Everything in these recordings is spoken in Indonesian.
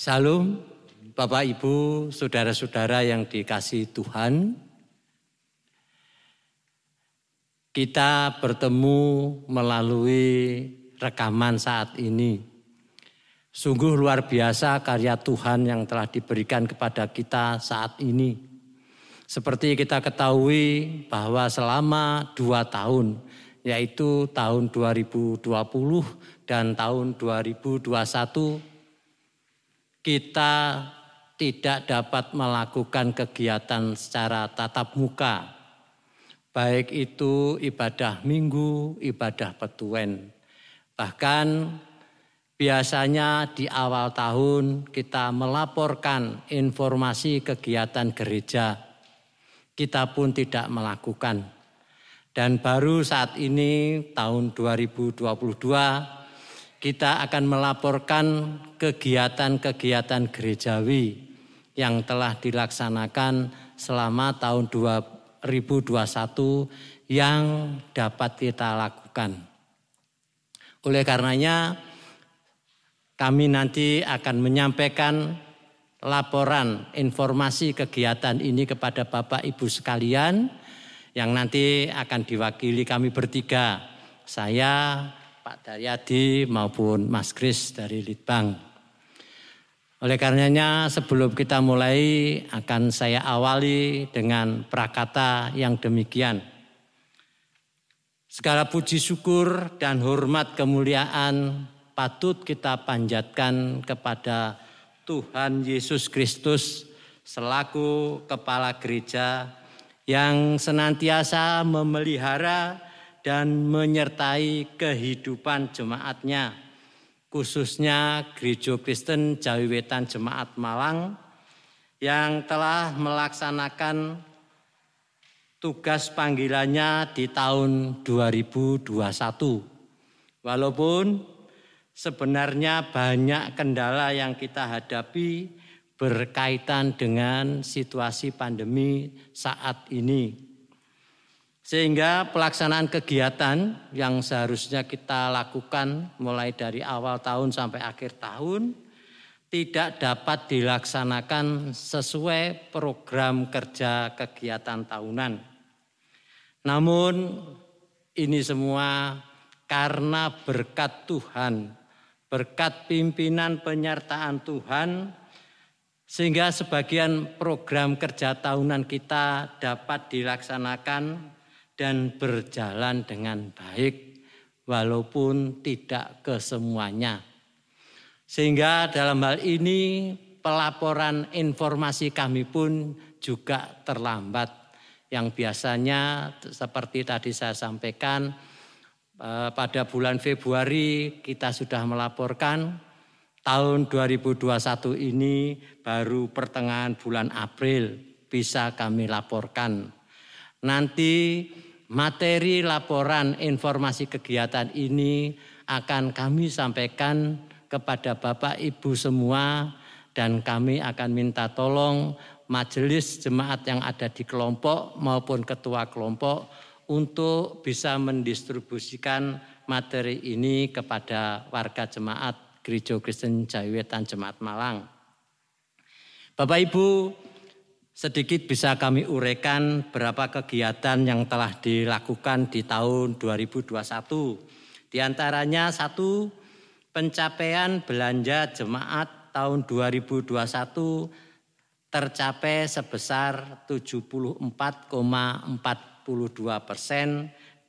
Salam Bapak Ibu, saudara-saudara yang dikasihi Tuhan. Kita bertemu melalui rekaman saat ini. Sungguh luar biasa karya Tuhan yang telah diberikan kepada kita saat ini. Seperti kita ketahui bahwa selama 2 tahun, yaitu tahun 2020 dan tahun 2021, kita tidak dapat melakukan kegiatan secara tatap muka, baik itu ibadah minggu, ibadah petuen. Bahkan biasanya di awal tahun kita melaporkan informasi kegiatan gereja, kita pun tidak melakukan. Dan baru saat ini tahun 2022, kita akan melaporkan kegiatan-kegiatan gerejawi yang telah dilaksanakan selama tahun 2021 yang dapat kita lakukan. Oleh karenanya, kami nanti akan menyampaikan laporan informasi kegiatan ini kepada Bapak Ibu sekalian yang nanti akan diwakili kami bertiga, saya, Pak Daryadi maupun Mas Kris dari Litbang. Oleh karenanya sebelum kita mulai akan saya awali dengan prakata yang demikian. Segala puji syukur dan hormat kemuliaan patut kita panjatkan kepada Tuhan Yesus Kristus selaku Kepala Gereja yang senantiasa memelihara dan menyertai kehidupan jemaatnya, khususnya Gereja Kristen Jawi Wetan Jemaat Malang yang telah melaksanakan tugas panggilannya di tahun 2021. Walaupun sebenarnya banyak kendala yang kita hadapi berkaitan dengan situasi pandemi saat ini. Sehingga pelaksanaan kegiatan yang seharusnya kita lakukan mulai dari awal tahun sampai akhir tahun tidak dapat dilaksanakan sesuai program kerja kegiatan tahunan. Namun ini semua karena berkat Tuhan, berkat pimpinan penyertaan Tuhan, sehingga sebagian program kerja tahunan kita dapat dilaksanakan dan berjalan dengan baik walaupun tidak kesemuanya. Sehingga dalam hal ini pelaporan informasi kami pun juga terlambat. Yang biasanya seperti tadi saya sampaikan pada bulan Februari kita sudah melaporkan, tahun 2021 ini baru pertengahan bulan April bisa kami laporkan. Nanti materi laporan informasi kegiatan ini akan kami sampaikan kepada Bapak Ibu semua dan kami akan minta tolong majelis jemaat yang ada di kelompok maupun ketua kelompok untuk bisa mendistribusikan materi ini kepada warga jemaat Gereja Kristen Jawi Wetan Jemaat Malang. Bapak Ibu, sedikit bisa kami uraikan berapa kegiatan yang telah dilakukan di tahun 2021. Di antaranya 1, pencapaian belanja jemaat tahun 2021 tercapai sebesar 74,42%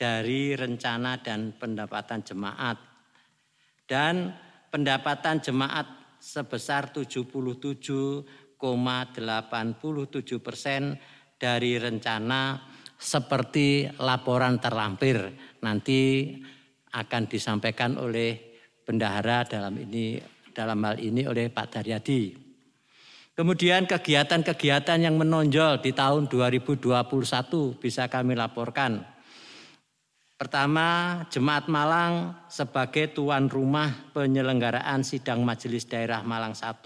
dari rencana dan pendapatan jemaat. Dan pendapatan jemaat sebesar 77,87% dari rencana seperti laporan terlampir. Nanti akan disampaikan oleh bendahara dalam hal ini oleh Pak Daryadi. Kemudian kegiatan-kegiatan yang menonjol di tahun 2021 bisa kami laporkan. Pertama, Jemaat Malang sebagai tuan rumah penyelenggaraan sidang Majelis Daerah Malang 1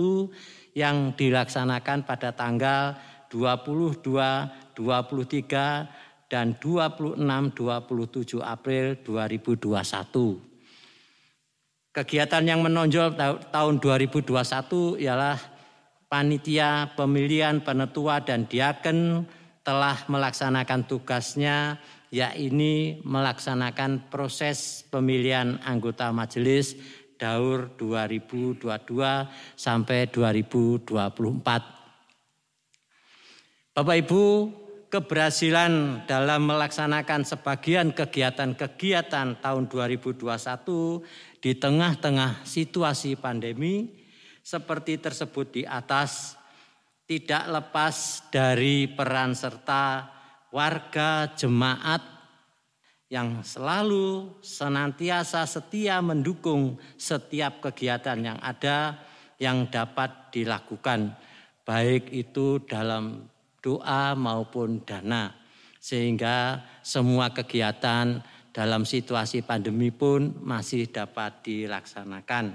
yang dilaksanakan pada tanggal 22, 23, dan 26-27 April 2021. Kegiatan yang menonjol tahun 2021 ialah panitia pemilihan penetua dan diaken telah melaksanakan tugasnya, yakni melaksanakan proses pemilihan anggota majelis Daur 2022 sampai 2024. Bapak Ibu, keberhasilan dalam melaksanakan sebagian kegiatan-kegiatan tahun 2021 di tengah-tengah situasi pandemi seperti tersebut di atas tidak lepas dari peran serta warga jemaat yang selalu senantiasa setia mendukung setiap kegiatan yang ada yang dapat dilakukan, baik itu dalam doa maupun dana, sehingga semua kegiatan dalam situasi pandemi pun masih dapat dilaksanakan.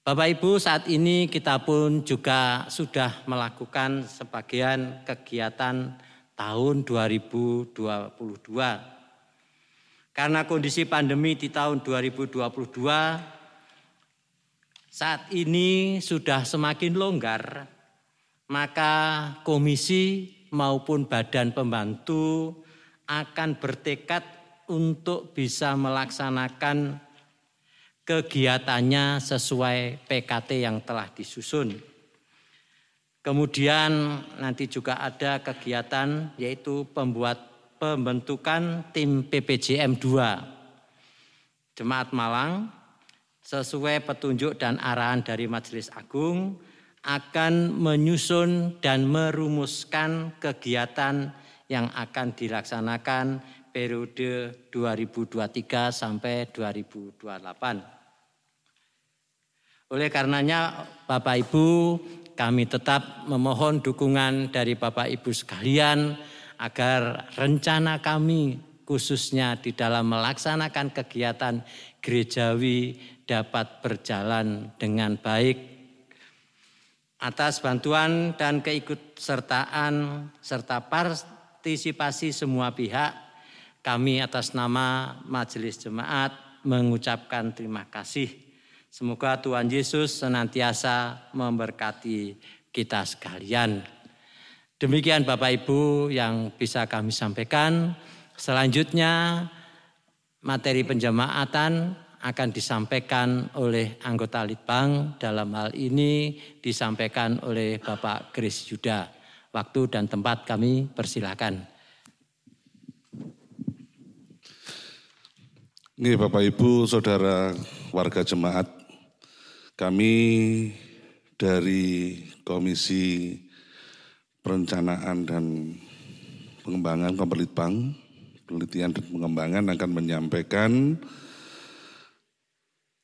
Bapak Ibu, saat ini kita pun juga sudah melakukan sebagian kegiatan tahun 2022. Karena kondisi pandemi di tahun 2022 saat ini sudah semakin longgar, maka komisi maupun badan pembantu akan bertekad untuk bisa melaksanakan kegiatannya sesuai PKT yang telah disusun. Kemudian nanti juga ada kegiatan yaitu pembentukan tim PPJM 2 Jemaat Malang sesuai petunjuk dan arahan dari Majelis Agung akan menyusun dan merumuskan kegiatan yang akan dilaksanakan periode 2023 sampai 2028. Oleh karenanya Bapak Ibu, kami tetap memohon dukungan dari Bapak Ibu sekalian agar rencana kami khususnya di dalam melaksanakan kegiatan gerejawi dapat berjalan dengan baik. Atas bantuan dan keikutsertaan serta partisipasi semua pihak, kami atas nama Majelis Jemaat mengucapkan terima kasih. Semoga Tuhan Yesus senantiasa memberkati kita sekalian. Demikian Bapak Ibu yang bisa kami sampaikan. Selanjutnya materi penjemaatan akan disampaikan oleh anggota Litbang, dalam hal ini disampaikan oleh Bapak Kris Yuda. Waktu dan tempat kami persilakan. Ini Bapak Ibu, Saudara warga jemaat, kami dari Komisi Perencanaan dan Pengembangan Komperlitbang, Penelitian dan Pengembangan akan menyampaikan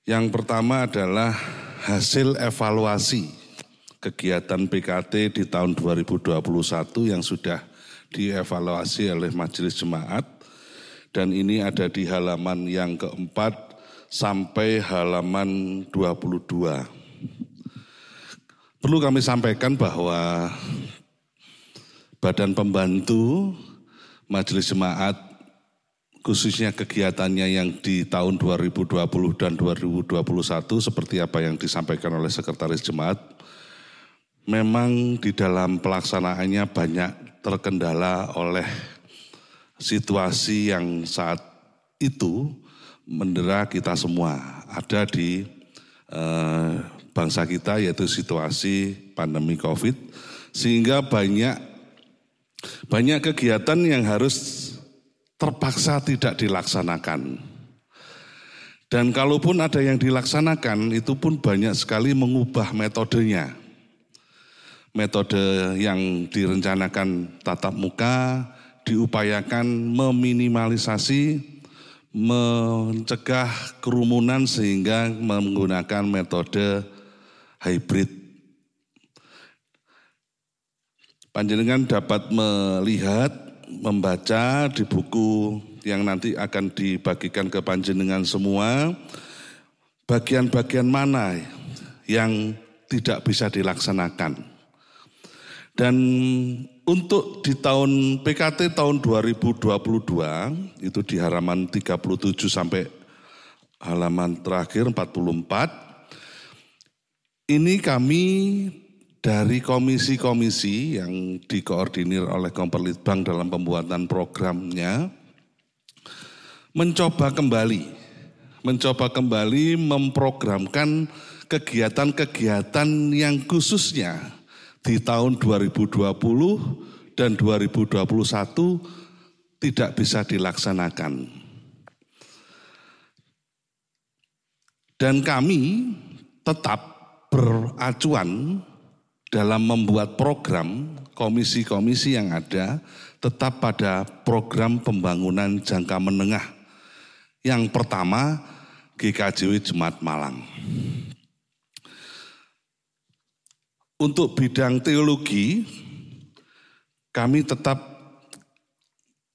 yang pertama adalah hasil evaluasi kegiatan PKT di tahun 2021 yang sudah dievaluasi oleh Majelis Jemaat, dan ini ada di halaman yang keempat sampai halaman 22. Perlu kami sampaikan bahwa Badan Pembantu Majelis Jemaat khususnya kegiatannya yang di tahun 2020 dan 2021 seperti apa yang disampaikan oleh Sekretaris Jemaat, memang di dalam pelaksanaannya banyak terkendala oleh situasi yang saat itu mendera kita semua, ada di bangsa kita, yaitu situasi pandemi COVID, sehingga banyak kegiatan yang harus terpaksa tidak dilaksanakan. Dan kalaupun ada yang dilaksanakan, itu pun banyak sekali mengubah metodenya. Metode yang direncanakan tatap muka diupayakan meminimalisasi, mencegah kerumunan sehingga menggunakan metode hybrid. Panjenengan dapat melihat, membaca di buku yang nanti akan dibagikan ke panjenengan semua, bagian-bagian mana yang tidak bisa dilaksanakan. Dan untuk di tahun PKT tahun 2022, itu di halaman 37 sampai halaman terakhir 44. Ini kami dari komisi-komisi yang dikoordinir oleh Komperlitbang dalam pembuatan programnya mencoba kembali memprogramkan kegiatan-kegiatan yang khususnya di tahun 2020 dan 2021 tidak bisa dilaksanakan. Dan kami tetap beracuan dalam membuat program komisi-komisi yang ada tetap pada program pembangunan jangka menengah. Yang pertama GKJW Jemaat Malang. Untuk bidang teologi kami tetap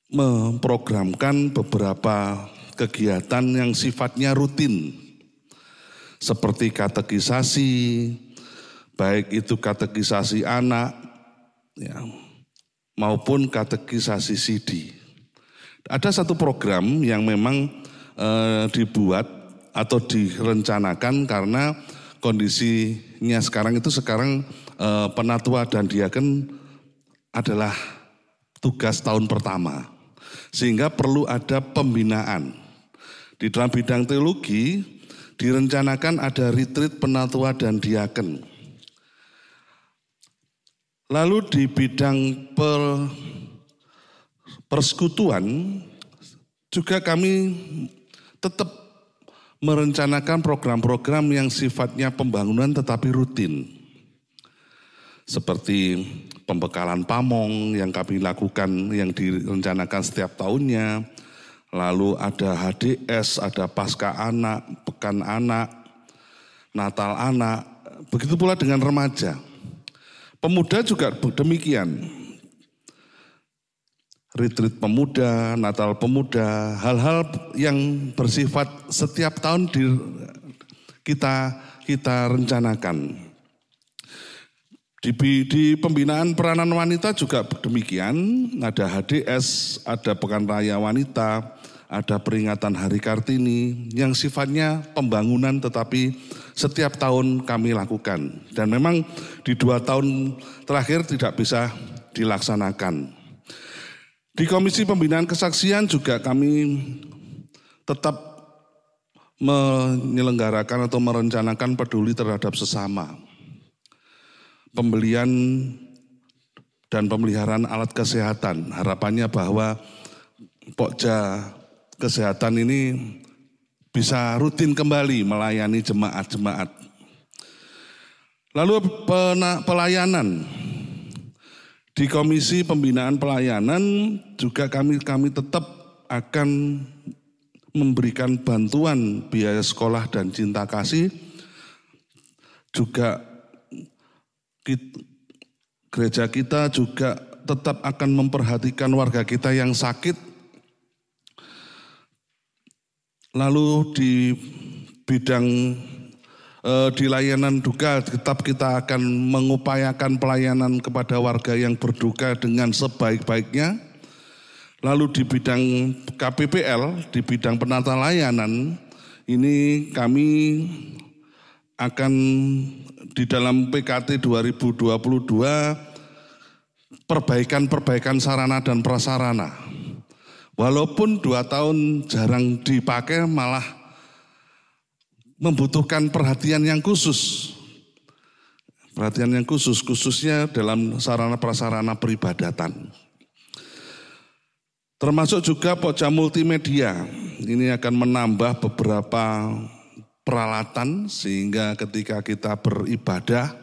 memprogramkan beberapa kegiatan yang sifatnya rutin. Seperti katekisasi, baik itu katekisasi anak ya, maupun katekisasi sidi. Ada satu program yang memang dibuat atau direncanakan karena kondisinya sekarang penatua dan diaken adalah tugas tahun pertama. Sehingga perlu ada pembinaan. Di dalam bidang teologi direncanakan ada retreat penatua dan diaken. Lalu di bidang persekutuan juga kami tetap merencanakan program-program yang sifatnya pembangunan tetapi rutin. Seperti pembekalan pamong yang kami lakukan yang direncanakan setiap tahunnya. Lalu ada HDS, ada Pasca Anak, Pekan Anak, Natal Anak, begitu pula dengan remaja. Pemuda juga demikian. Retreat pemuda, Natal pemuda, hal-hal yang bersifat setiap tahun kita rencanakan. Di pembinaan peranan wanita juga demikian, ada HDS, ada Pekan Raya Wanita, ada peringatan Hari Kartini yang sifatnya pembangunan tetapi setiap tahun kami lakukan. Dan memang di 2 tahun terakhir tidak bisa dilaksanakan. Di Komisi Pembinaan Kesaksian juga kami tetap menyelenggarakan atau merencanakan peduli terhadap sesama. Pembelian dan pemeliharaan alat kesehatan. Harapannya bahwa Pokja Kesehatan ini bisa rutin kembali melayani jemaat-jemaat. Lalu pelayanan. Di Komisi Pembinaan Pelayanan juga kami tetap akan memberikan bantuan biaya sekolah dan cinta kasih. Juga gereja kita juga tetap akan memperhatikan warga kita yang sakit. Lalu di bidang di layanan duka tetap kita akan mengupayakan pelayanan kepada warga yang berduka dengan sebaik-baiknya. Lalu di bidang KPPL, di bidang penata layanan, ini kami akan di dalam PKT 2022 perbaikan sarana dan prasarana. Walaupun 2 tahun jarang dipakai malah membutuhkan perhatian yang khusus. Perhatian yang khusus, khususnya dalam sarana prasarana peribadatan. Termasuk juga Pokja Multimedia. Ini akan menambah beberapa peralatan sehingga ketika kita beribadah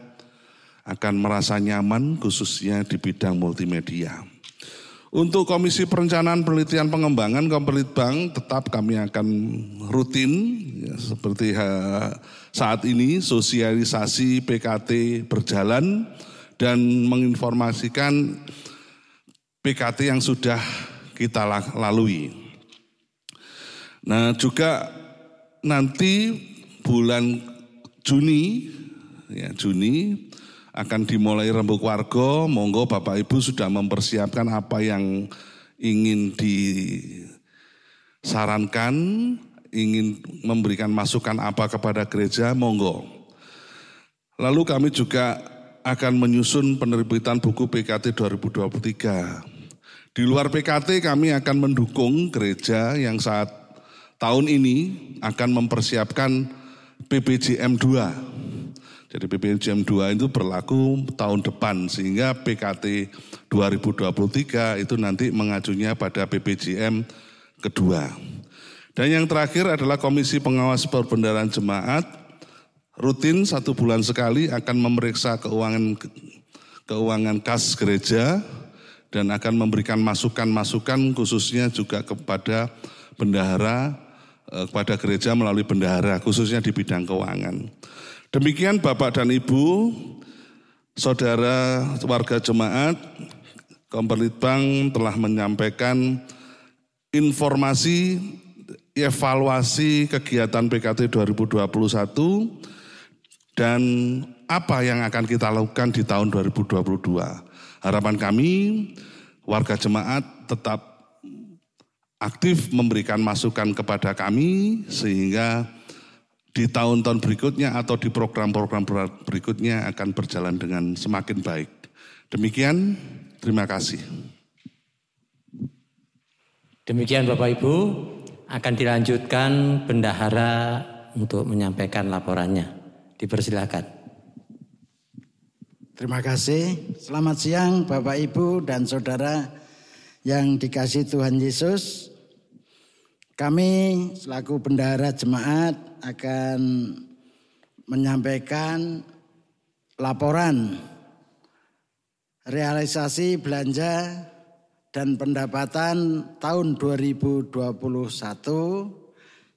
akan merasa nyaman khususnya di bidang multimedia. Untuk Komisi Perencanaan Penelitian Pengembangan Komperlitbang tetap kami akan rutin ya, seperti saat ini sosialisasi PKT berjalan dan menginformasikan PKT yang sudah kita lalui. Nah juga nanti bulan Juni akan dimulai Rembuk Warga, monggo Bapak Ibu sudah mempersiapkan apa yang ingin disarankan, ingin memberikan masukan apa kepada gereja, monggo. Lalu kami juga akan menyusun penerbitan buku PKT 2023. Di luar PKT kami akan mendukung gereja yang saat tahun ini akan mempersiapkan PPJM 2. Jadi PPJM 2 itu berlaku tahun depan sehingga PKT 2023 itu nanti mengajunya pada PPJM kedua. Dan yang terakhir adalah Komisi Pengawas Perbendaharaan Jemaat rutin 1 bulan sekali akan memeriksa keuangan kas gereja dan akan memberikan masukan-masukan khususnya juga kepada bendahara, kepada gereja melalui bendahara khususnya di bidang keuangan. Demikian Bapak dan Ibu, saudara warga jemaat, Komperlitbang telah menyampaikan informasi evaluasi kegiatan PKT 2021 dan apa yang akan kita lakukan di tahun 2022. Harapan kami warga jemaat tetap aktif memberikan masukan kepada kami sehingga di tahun-tahun berikutnya atau di program-program berikutnya akan berjalan dengan semakin baik. Demikian, terima kasih. Demikian Bapak Ibu, akan dilanjutkan bendahara untuk menyampaikan laporannya. Dipersilakan. Terima kasih. Selamat siang Bapak Ibu dan Saudara yang dikasihi Tuhan Yesus. Kami selaku bendahara jemaat akan menyampaikan laporan realisasi belanja dan pendapatan tahun 2021.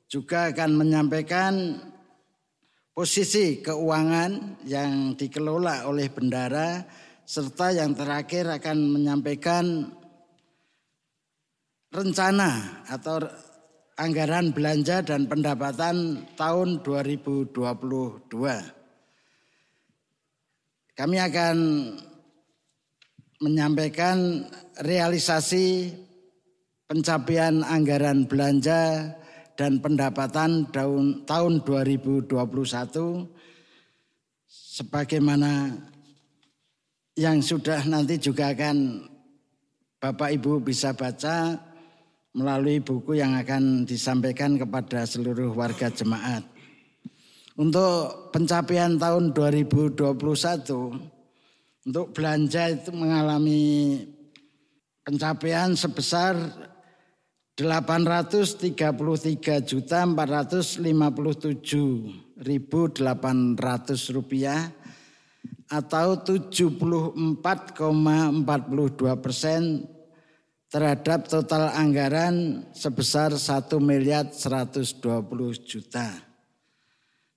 Juga akan menyampaikan posisi keuangan yang dikelola oleh bendahara, serta yang terakhir akan menyampaikan rencana atau anggaran belanja dan pendapatan tahun 2022. Kami akan menyampaikan realisasi pencapaian anggaran belanja dan pendapatan tahun 2021 sebagaimana yang sudah nanti juga akan Bapak Ibu bisa baca melalui buku yang akan disampaikan kepada seluruh warga jemaat. Untuk pencapaian tahun 2021, untuk belanja itu mengalami pencapaian sebesar 833.457.800 rupiah atau 74,42% terhadap total anggaran sebesar 1.120.000.000.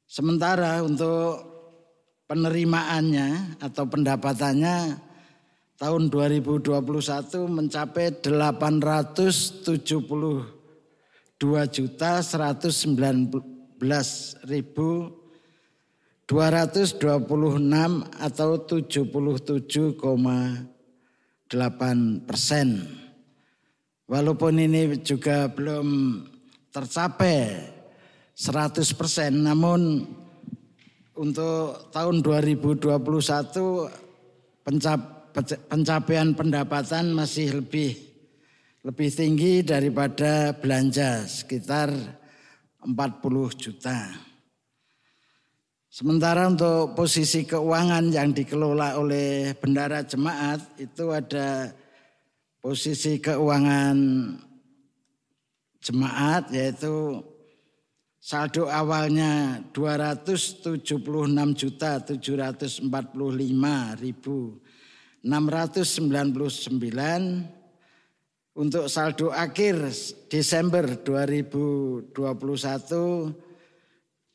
Sementara untuk penerimaannya atau pendapatannya tahun 2021 mencapai 872.219.226 atau 77,8%. Walaupun ini juga belum tercapai 100%, namun untuk tahun 2021 pencapaian pendapatan masih lebih tinggi daripada belanja, sekitar 40 juta. Sementara untuk posisi keuangan yang dikelola oleh bendahara jemaat itu ada posisi keuangan jemaat yaitu saldo awalnya 275.645.699. Untuk saldo akhir Desember 2021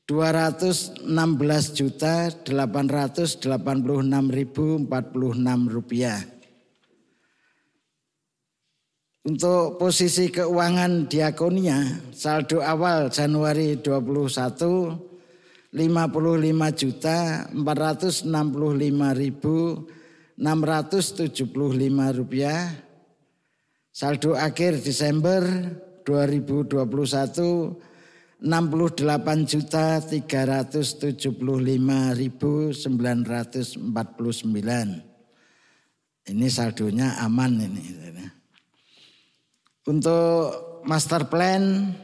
216.886.046 rupiah. Untuk posisi keuangan diakonia, saldo awal Januari 21 55.465.675 rupiah. Saldo akhir Desember 2021 68.375.949. Ini saldonya aman ini. Untuk master plan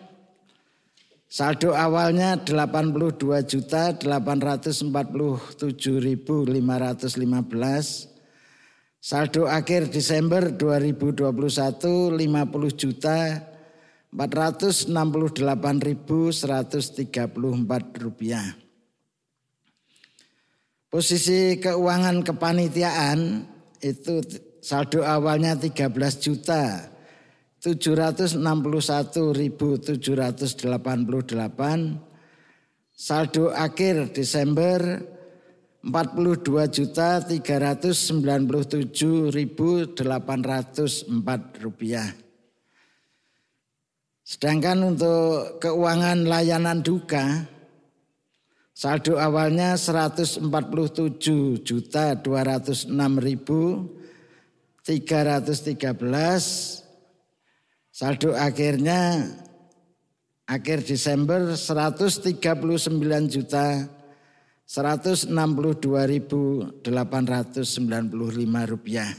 saldo awalnya 82.847.515. Saldo akhir Desember 2021 50.468.134 rupiah. Posisi keuangan kepanitiaan itu saldo awalnya 13.761.788. Saldo akhir Desember 42.397.804 rupiah. Sedangkan untuk keuangan layanan duka, saldo awalnya 147.206.313, saldo akhirnya akhir Desember 139.162.895 rupiah.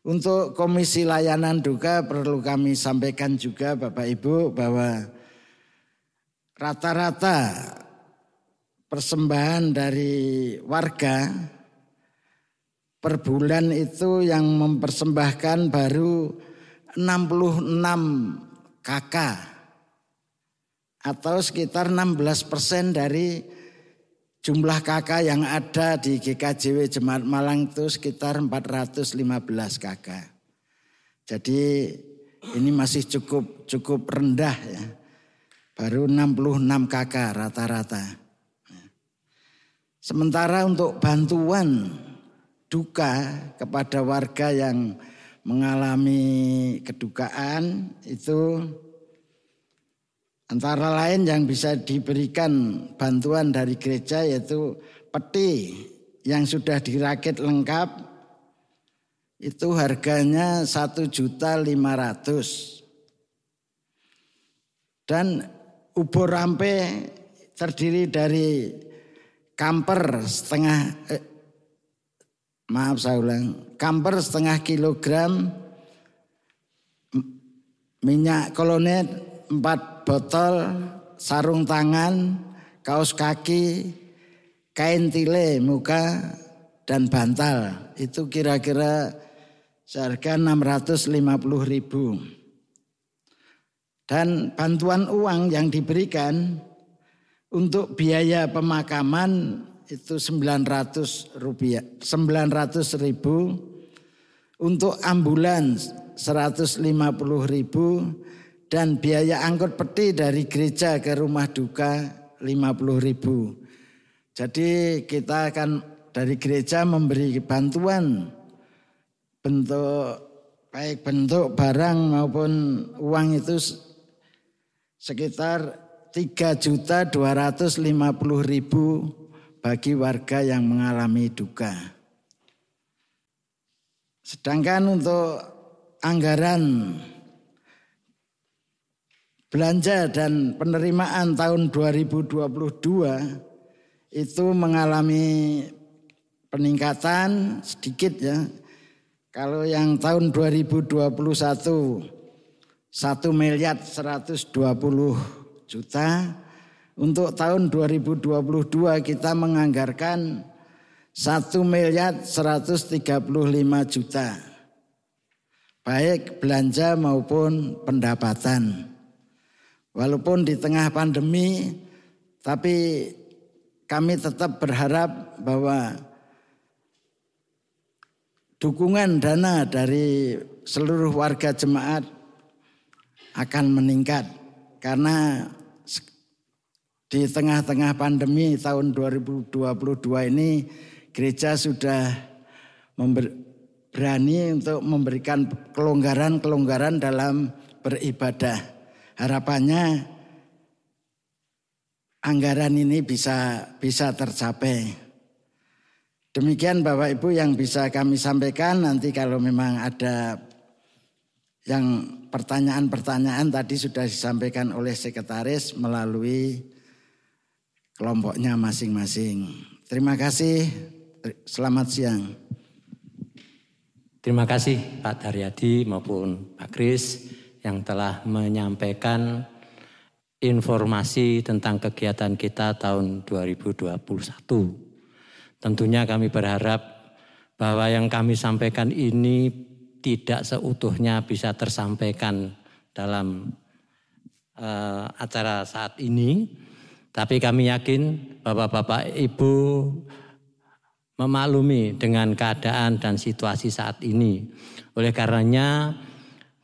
Untuk komisi layanan duka perlu kami sampaikan juga Bapak Ibu bahwa rata-rata persembahan dari warga per bulan itu yang mempersembahkan baru 66 KK atau sekitar 16% dari jumlah KK yang ada di GKJW Jemaat Malang itu sekitar 415 KK. Jadi ini masih cukup rendah ya. Baru 66 KK rata-rata. Sementara untuk bantuan duka kepada warga yang mengalami kedukaan itu antara lain yang bisa diberikan bantuan dari gereja yaitu peti yang sudah dirakit lengkap itu harganya 1.500.000 dan ubur rampe terdiri dari kamper setengah kilogram, minyak kolonet 4 botol, sarung tangan, kaos kaki, kain tile muka, dan bantal. Itu kira-kira seharga 650.000. Dan bantuan uang yang diberikan untuk biaya pemakaman itu 900.000. Untuk ambulans 150.000. Dan biaya angkut peti dari gereja ke rumah duka 50.000. Jadi kita akan dari gereja memberi bantuan baik bentuk barang maupun uang itu sekitar 3.250.000 bagi warga yang mengalami duka. Sedangkan untuk anggaran belanja dan penerimaan tahun 2022 itu mengalami peningkatan sedikit ya. Kalau yang tahun 2021 1.120.000.000, untuk tahun 2022 kita menganggarkan 1.135.000.000, baik belanja maupun pendapatan. Walaupun di tengah pandemi, tapi kami tetap berharap bahwa dukungan dana dari seluruh warga jemaat akan meningkat. Karena di tengah-tengah pandemi tahun 2022 ini gereja sudah berani untuk memberikan kelonggaran dalam beribadah. Harapannya anggaran ini bisa tercapai. Demikian Bapak Ibu yang bisa kami sampaikan. Nanti kalau memang ada Yang pertanyaan-pertanyaan tadi sudah disampaikan oleh sekretaris melalui kelompoknya masing-masing. Terima kasih, selamat siang. Terima kasih Pak Daryadi maupun Pak Kris yang telah menyampaikan informasi tentang kegiatan kita tahun 2021. Tentunya kami berharap bahwa yang kami sampaikan ini tidak seutuhnya bisa tersampaikan dalam acara saat ini. Tapi kami yakin bahwa Bapak Ibu memaklumi dengan keadaan dan situasi saat ini. Oleh karenanya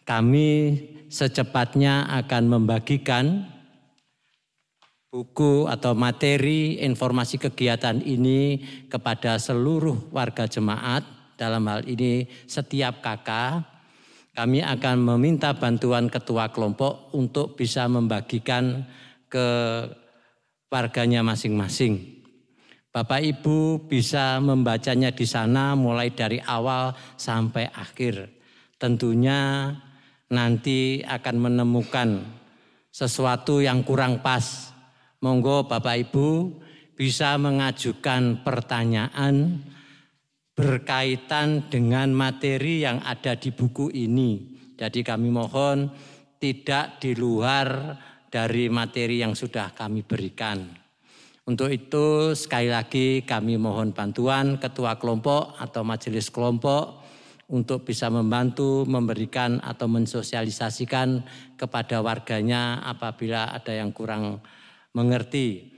kami secepatnya akan membagikan buku atau materi informasi kegiatan ini kepada seluruh warga jemaat. Dalam hal ini setiap kakak, kami akan meminta bantuan ketua kelompok untuk bisa membagikan ke warganya masing-masing. Bapak Ibu bisa membacanya di sana mulai dari awal sampai akhir. Tentunya nanti akan menemukan sesuatu yang kurang pas. Monggo Bapak Ibu bisa mengajukan pertanyaan berkaitan dengan materi yang ada di buku ini. Jadi kami mohon tidak di luar dari materi yang sudah kami berikan. Untuk itu sekali lagi kami mohon bantuan ketua kelompok atau majelis kelompok untuk bisa membantu memberikan atau mensosialisasikan kepada warganya apabila ada yang kurang mengerti.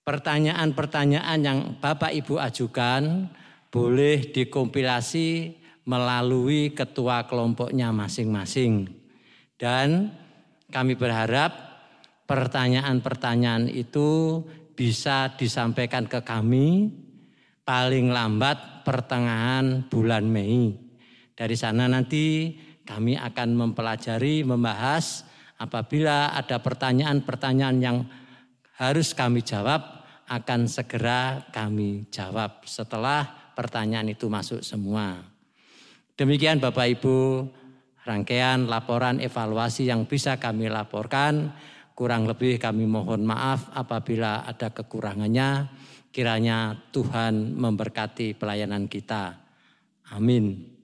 Pertanyaan-pertanyaan yang Bapak Ibu ajukan boleh dikompilasi melalui ketua kelompoknya masing-masing. Dan kami berharap pertanyaan-pertanyaan itu bisa disampaikan ke kami paling lambat pertengahan bulan Mei. Dari sana nanti kami akan mempelajari, membahas apabila ada pertanyaan-pertanyaan yang harus kami jawab akan segera kami jawab setelah pertanyaan itu masuk semua. Demikian Bapak Ibu rangkaian laporan evaluasi yang bisa kami laporkan. Kurang lebih kami mohon maaf apabila ada kekurangannya. Kiranya Tuhan memberkati pelayanan kita. Amin.